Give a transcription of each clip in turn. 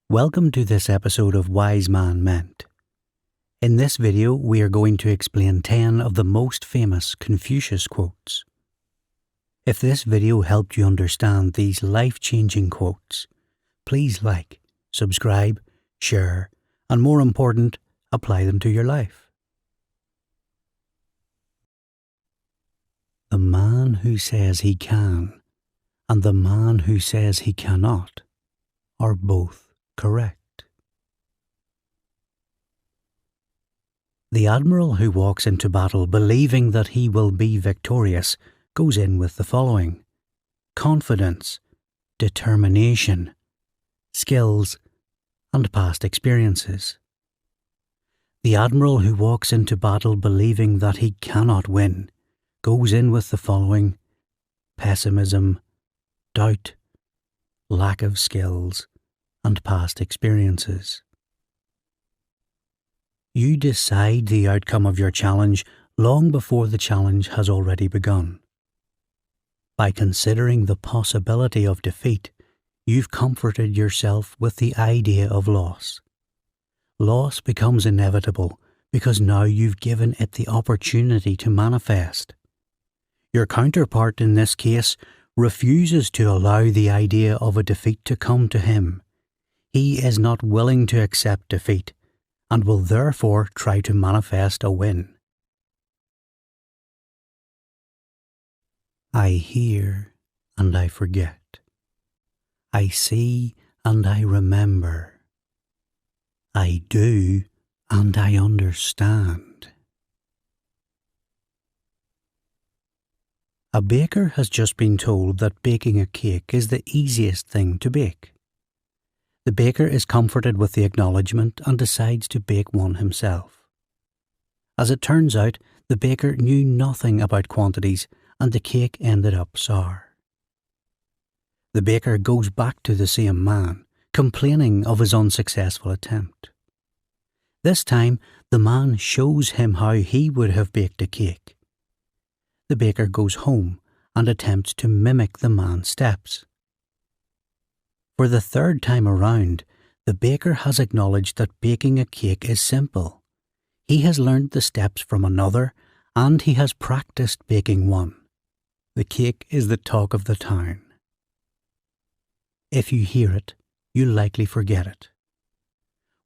Welcome to this episode of WiseManMeant. In this video, we are going to explain 10 of the most famous Confucius quotes. If this video helped you understand these life-changing quotes, please like, subscribe, share, and more important, apply them to your life. The man who says he can and the man who says he cannot are both correct. The admiral who walks into battle believing that he will be victorious goes in with the following: confidence, determination, skills, and past experiences. The admiral who walks into battle believing that he cannot win goes in with the following: pessimism, doubt, lack of skills, and past experiences. You decide the outcome of your challenge long before the challenge has already begun. By considering the possibility of defeat, you've comforted yourself with the idea of loss. Loss becomes inevitable because now you've given it the opportunity to manifest. Your counterpart in this case refuses to allow the idea of a defeat to come to him. He is not willing to accept defeat and will therefore try to manifest a win. I hear and I forget. I see and I remember. I do and I understand. A baker has just been told that baking a cake is the easiest thing to bake. The baker is comforted with the acknowledgement and decides to bake one himself. As it turns out, the baker knew nothing about quantities and the cake ended up sour. The baker goes back to the same man, complaining of his unsuccessful attempt. This time, the man shows him how he would have baked a cake. The baker goes home and attempts to mimic the man's steps. For the third time around, the baker has acknowledged that baking a cake is simple. He has learned the steps from another, and he has practiced baking one. The cake is the talk of the town. If you hear it, you'll likely forget it.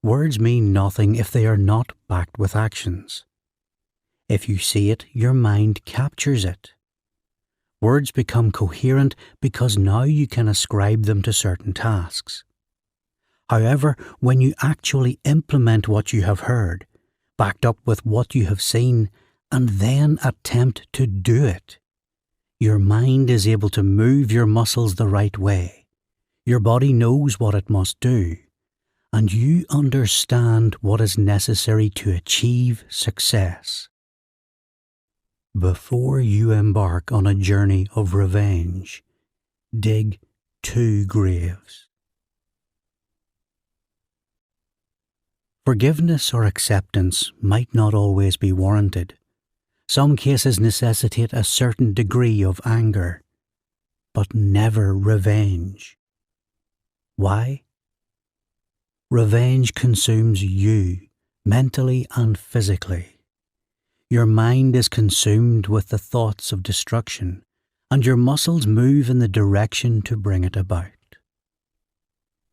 Words mean nothing if they are not backed with actions. If you see it, your mind captures it. Words become coherent because now you can ascribe them to certain tasks. However, when you actually implement what you have heard, backed up with what you have seen, and then attempt to do it, your mind is able to move your muscles the right way. Your body knows what it must do, and you understand what is necessary to achieve success. Before you embark on a journey of revenge, dig 2 graves. Forgiveness or acceptance might not always be warranted. Some cases necessitate a certain degree of anger, but never revenge. Why? Revenge consumes you, mentally and physically. Your mind is consumed with the thoughts of destruction, and your muscles move in the direction to bring it about.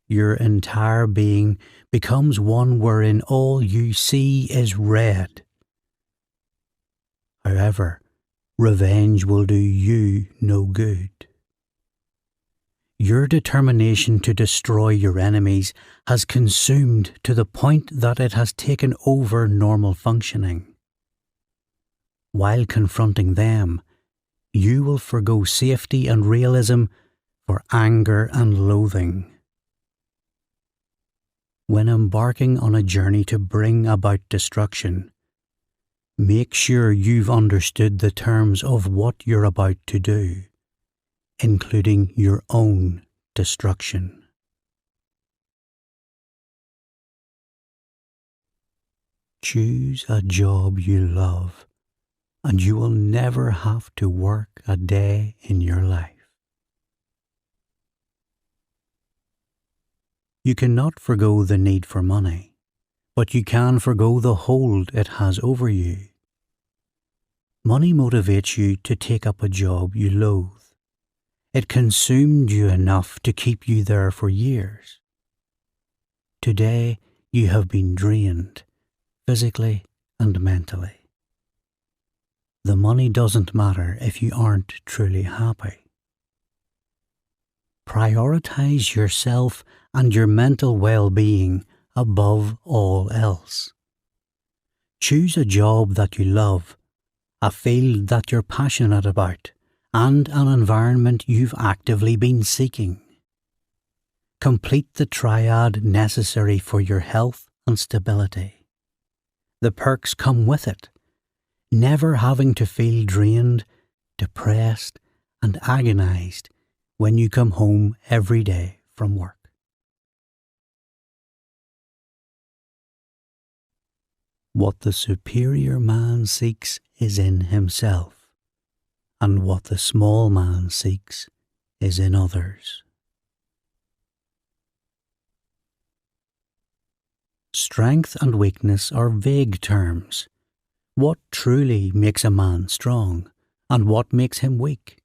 Your entire being becomes one wherein all you see is red. However, revenge will do you no good. Your determination to destroy your enemies has consumed to the point that it has taken over normal functioning. While confronting them, you will forgo safety and realism for anger and loathing. When embarking on a journey to bring about destruction, make sure you've understood the terms of what you're about to do, including your own destruction. Choose a job you love, and you will never have to work a day in your life. You cannot forgo the need for money, but you can forgo the hold it has over you. Money motivates you to take up a job you loathe. It consumed you enough to keep you there for years. Today, you have been drained, physically and mentally. The money doesn't matter if you aren't truly happy. Prioritize yourself and your mental well-being above all else. Choose a job that you love, a field that you're passionate about, and an environment you've actively been seeking. Complete the triad necessary for your health and stability. The perks come with it, never having to feel drained, depressed, and agonized when you come home every day from work. What the superior man seeks is in himself, and what the small man seeks is in others. Strength and weakness are vague terms. What truly makes a man strong, and what makes him weak?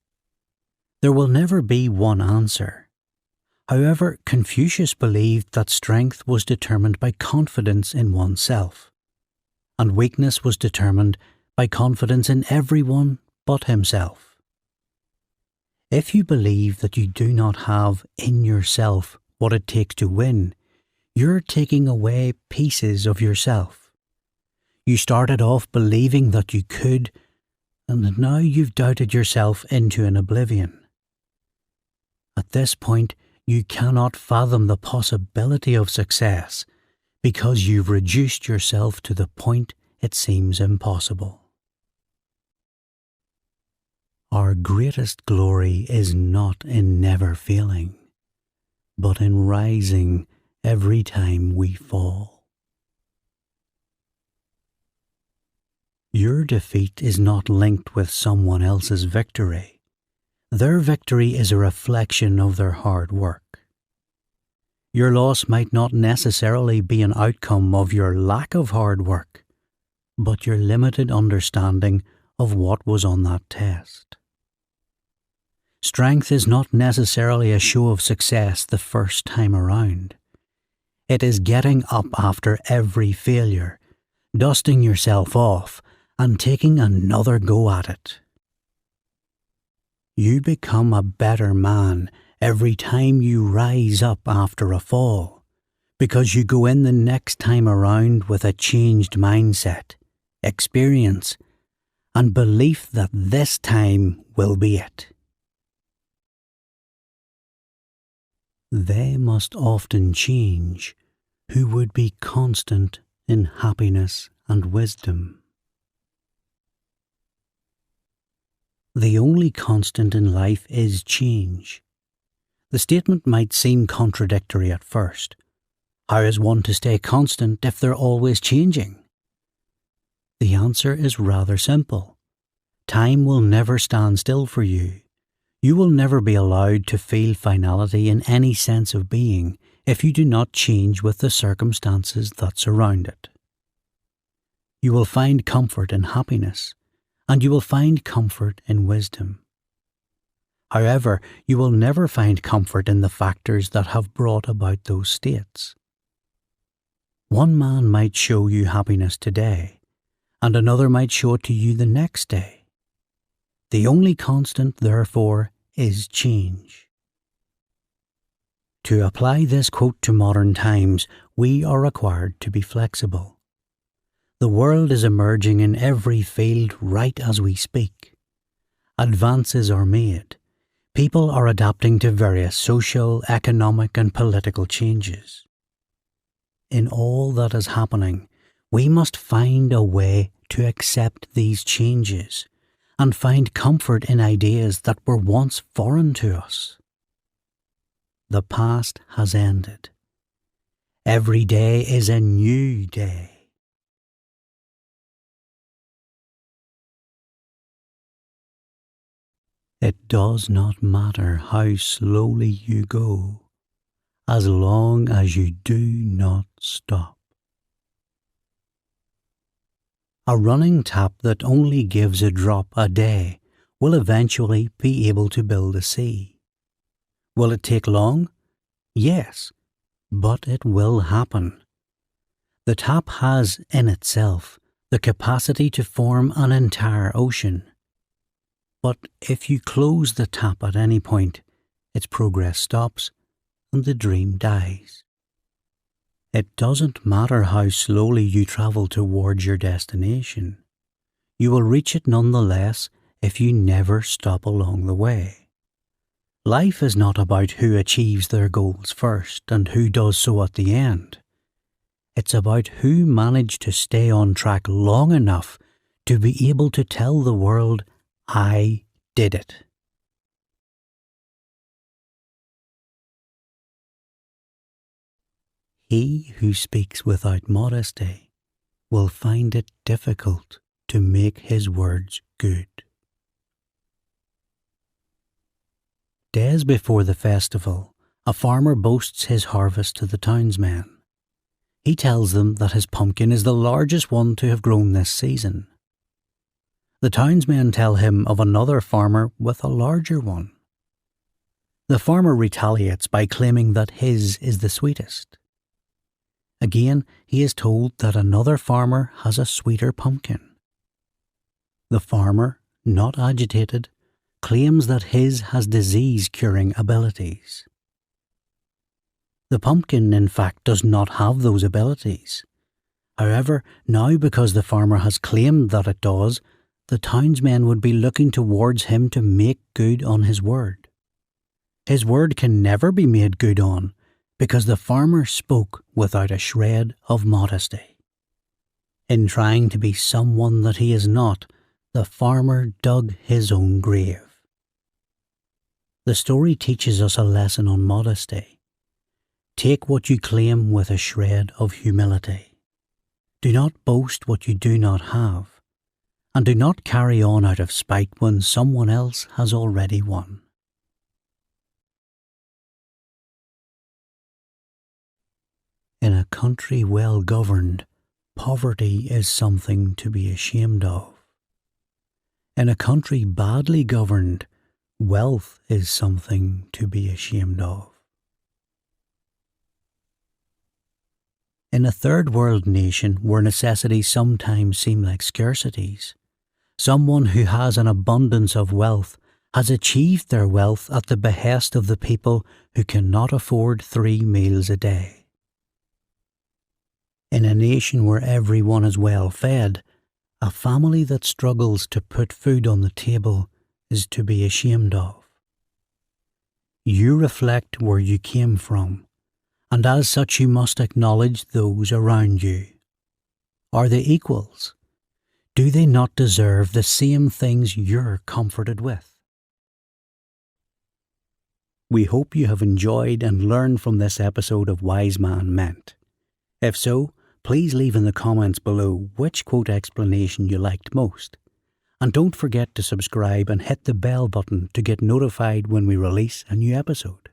There will never be one answer. However, Confucius believed that strength was determined by confidence in oneself, and weakness was determined by confidence in everyone but himself. If you believe that you do not have in yourself what it takes to win, you're taking away pieces of yourself. You started off believing that you could, and now you've doubted yourself into an oblivion. At this point, you cannot fathom the possibility of success because you've reduced yourself to the point it seems impossible. Our greatest glory is not in never failing, but in rising every time we fall. Your defeat is not linked with someone else's victory. Their victory is a reflection of their hard work. Your loss might not necessarily be an outcome of your lack of hard work, but your limited understanding of what was on that test. Strength is not necessarily a show of success the first time around. It is getting up after every failure, dusting yourself off, and taking another go at it. You become a better man every time you rise up after a fall, because you go in the next time around with a changed mindset, experience, and belief that this time will be it. They must often change who would be constant in happiness and wisdom. The only constant in life is change. The statement might seem contradictory at first. How is one to stay constant if they're always changing? The answer is rather simple. Time will never stand still for you. You will never be allowed to feel finality in any sense of being if you do not change with the circumstances that surround it. You will find comfort in happiness, and you will find comfort in wisdom. However, you will never find comfort in the factors that have brought about those states. One man might show you happiness today, and another might show it to you the next day. The only constant, therefore, is change. To apply this quote to modern times, we are required to be flexible. The world is emerging in every field right as we speak. Advances are made. People are adapting to various social, economic, and political changes. In all that is happening, we must find a way to accept these changes and find comfort in ideas that were once foreign to us. The past has ended. Every day is a new day. It does not matter how slowly you go, as long as you do not stop. A running tap that only gives a drop a day will eventually be able to build a sea. Will it take long? Yes, but it will happen. The tap has in itself the capacity to form an entire ocean. But if you close the tap at any point, its progress stops and the dream dies. It doesn't matter how slowly you travel towards your destination. You will reach it nonetheless if you never stop along the way. Life is not about who achieves their goals first and who does so at the end. It's about who managed to stay on track long enough to be able to tell the world, I did it. He who speaks without modesty will find it difficult to make his words good. Days before the festival, a farmer boasts his harvest to the townsmen. He tells them that his pumpkin is the largest one to have grown this season. The townsmen tell him of another farmer with a larger one. The farmer retaliates by claiming that his is the sweetest. Again, he is told that another farmer has a sweeter pumpkin. The farmer, not agitated, claims that his has disease-curing abilities. The pumpkin, in fact, does not have those abilities. However, now because the farmer has claimed that it does, the townsmen would be looking towards him to make good on his word. His word can never be made good on, because the farmer spoke without a shred of modesty. In trying to be someone that he is not, the farmer dug his own grave. The story teaches us a lesson on modesty. Take what you claim with a shred of humility. Do not boast what you do not have, and do not carry on out of spite when someone else has already won. In a country well governed, poverty is something to be ashamed of. In a country badly governed, wealth is something to be ashamed of. In a third world nation where necessities sometimes seem like scarcities, someone who has an abundance of wealth has achieved their wealth at the behest of the people who cannot afford 3 meals a day. In a nation where everyone is well fed, a family that struggles to put food on the table is to be ashamed of. You reflect where you came from, and as such you must acknowledge those around you. Are they equals? Do they not deserve the same things you're comforted with? We hope you have enjoyed and learned from this episode of WiseManMeant. If so, please leave in the comments below which quote explanation you liked most. And don't forget to subscribe and hit the bell button to get notified when we release a new episode.